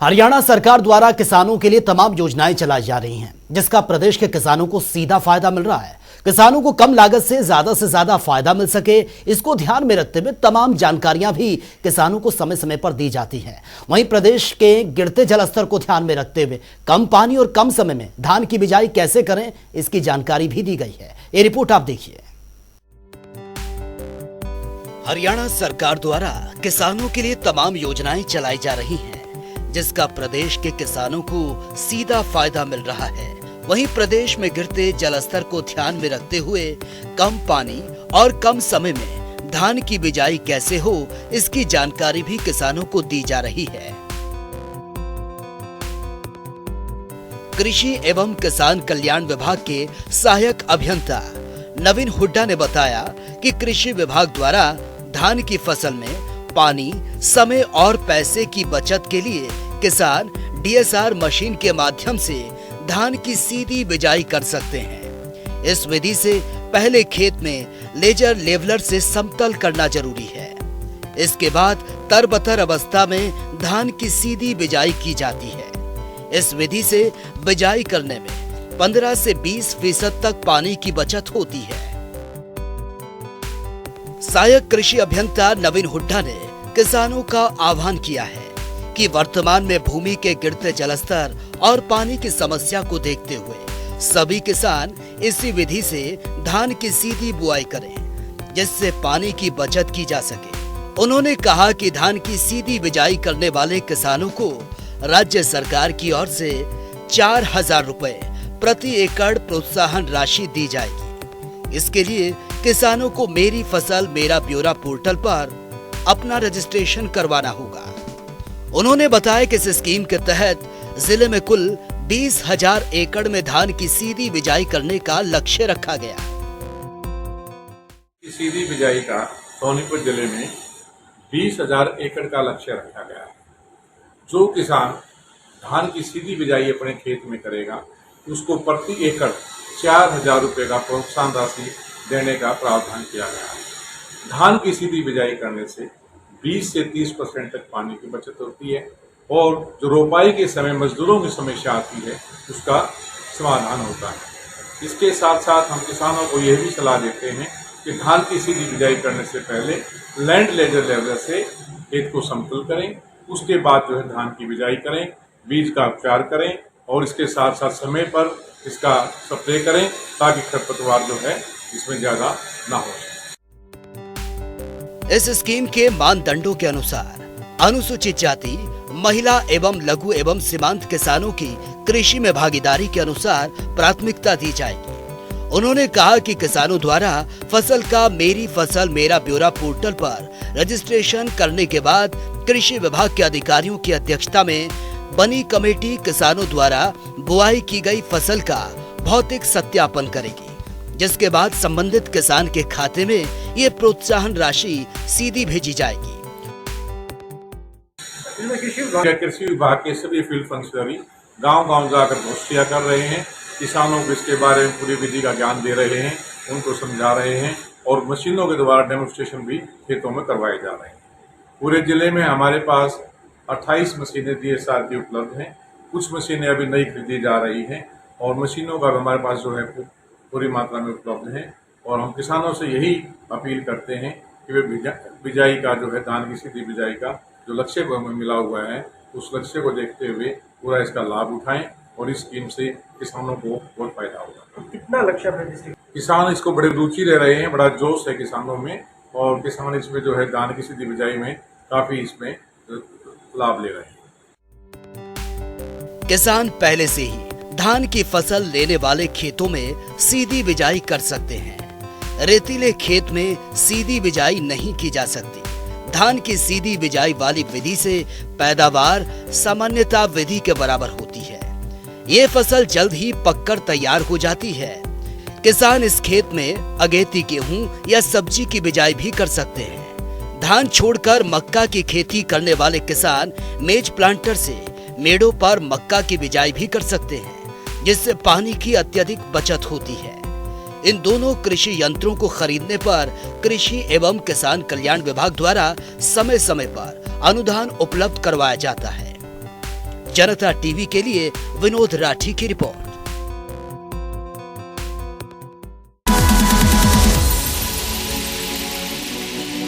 हरियाणा सरकार द्वारा किसानों के लिए तमाम योजनाएं चलाई जा रही हैं, जिसका प्रदेश के किसानों को सीधा फायदा मिल रहा है। किसानों को कम लागत से ज्यादा फायदा मिल सके, इसको ध्यान में रखते हुए तमाम जानकारियां भी किसानों को समय समय पर दी जाती हैं। वहीं प्रदेश के गिरते जल स्तर को ध्यान में रखते हुए कम पानी और कम समय में धान की बिजाई कैसे करें, इसकी जानकारी भी दी गई है। ये रिपोर्ट आप देखिए। हरियाणा सरकार द्वारा किसानों के लिए तमाम योजनाएं चलाई जा रही हैं, जिसका प्रदेश के किसानों को सीधा फायदा मिल रहा है। वहीं प्रदेश में गिरते जल स्तर को ध्यान में रखते हुए कम पानी और कम समय में धान की बिजाई कैसे हो, इसकी जानकारी भी किसानों को दी जा रही है। कृषि एवं किसान कल्याण विभाग के सहायक अभियंता नवीन हुड्डा ने बताया कि कृषि विभाग द्वारा धान की फसल में पानी, समय और पैसे की बचत के लिए किसान डीएसआर मशीन के माध्यम से धान की सीधी बिजाई कर सकते हैं। इस विधि से पहले खेत में लेजर लेवलर से समतल करना जरूरी है। इसके बाद तरबतर अवस्था में धान की सीधी बिजाई की जाती है। इस विधि से बिजाई करने में 15 से 20% तक पानी की बचत होती है। सहायक कृषि अभियंता नवीन हुड्डा ने किसानों का आह्वान किया है कि वर्तमान में भूमि के गिरते जलस्तर और पानी की समस्या को देखते हुए सभी किसान इसी विधि से धान की सीधी बुआई करें, जिससे पानी की बचत की जा सके। उन्होंने कहा कि धान की सीधी बिजाई करने वाले किसानों को राज्य सरकार की ओर से 4,000 रुपए प्रति एकड़ प्रोत्साहन राशि दी जाएगी। इसके लिए किसानों को मेरी फसल मेरा ब्यौरा पोर्टल पर अपना रजिस्ट्रेशन करवाना होगा। उन्होंने बताया कि इस स्कीम के तहत जिले में कुल 20,000 एकड़ में धान की सीधी बिजाई करने का लक्ष्य रखा गया। सीधी बिजाई का सोनीपत जिले में 20,000 एकड़ का लक्ष्य रखा गया है। जो किसान धान की सीधी बिजाई अपने खेत में करेगा, उसको प्रति एकड़ 4,000 रुपये का प्रोत्साहन राशि देने का प्रावधान किया गया है। धान की सीधी बिजाई करने से 20 से 30% तक पानी की बचत होती है और जो रोपाई के समय मजदूरों की समस्या आती है, उसका समाधान होता है। इसके साथ साथ हम किसानों को यह भी सलाह देते हैं कि धान की सीधी बिजाई करने से पहले लैंड लेजर लेवलर से खेत को समतल करें, उसके बाद जो है धान की बिजाई करें, बीज का उपचार करें और इसके साथ साथ समय पर इसका स्प्रे करें, ताकि खरपतवार जो है इसमें ज्यादा ना हो। इस स्कीम के मानदंडों के अनुसार अनुसूचित जाति, महिला एवं लघु एवं सीमांत किसानों की कृषि में भागीदारी के अनुसार प्राथमिकता दी जाएगी। उन्होंने कहा कि किसानों द्वारा फसल का मेरी फसल मेरा ब्यौरा पोर्टल पर रजिस्ट्रेशन करने के बाद कृषि विभाग के अधिकारियों की अध्यक्षता में बनी कमेटी किसानों द्वारा बुआई की गई फसल का भौतिक सत्यापन करेगी, जिसके बाद संबंधित किसान के खाते में ये प्रोत्साहन राशि सीधी भेजी जाएगी। कृषि विभाग के सभी फील्ड फंक्शनरी गांव-गांव जाकर गोष्ठियां कर रहे हैं, किसानों को इसके बारे में पूरी विधि का ज्ञान दे रहे हैं, उनको समझा रहे हैं और मशीनों के द्वारा डेमोन्स्ट्रेशन भी खेतों में करवाए जा रहे हैं। पूरे जिले में हमारे पास 28 मशीनें डीएसआर की उपलब्ध हैं। कुछ मशीनें अभी नई खरीदी जा रही हैं और मशीनों का हमारे पास जो है पूरी मात्रा में उपलब्ध है और हम किसानों से यही अपील करते हैं कि वे बिजाई का जो है धान की सीधी बिजाई का जो लक्ष्य को हमें मिला हुआ है, उस लक्ष्य को देखते हुए पूरा इसका लाभ उठाएं और इस स्कीम से किसानों को बहुत फायदा होगा। तो कितना लक्ष्य है? किसान इसको बड़े रुचि ले रहे हैं, बड़ा जोश है किसानों में और किसान इसमें जो है धान की सीधी बिजाई में काफी इसमें लाभ ले रहे हैं। किसान पहले से ही धान की फसल लेने वाले खेतों में सीधी बिजाई कर सकते हैं। रेतीले खेत में सीधी बिजाई नहीं की जा सकती। धान की सीधी बिजाई वाली विधि से पैदावार सामान्यतः विधि के बराबर होती है। ये फसल जल्द ही पककर तैयार हो जाती है। किसान इस खेत में अगेती गेहूं या सब्जी की बिजाई भी कर सकते हैं। धान छोड़कर मक्का की खेती करने वाले किसान मेज प्लांटर से मेड़ों पर मक्का की बिजाई भी कर सकते हैं, जिससे पानी की अत्यधिक बचत होती है। इन दोनों कृषि यंत्रों को खरीदने पर कृषि एवं किसान कल्याण विभाग द्वारा समय समय पर अनुदान उपलब्ध करवाया जाता है। जनता टीवी के लिए विनोद राठी की रिपोर्ट।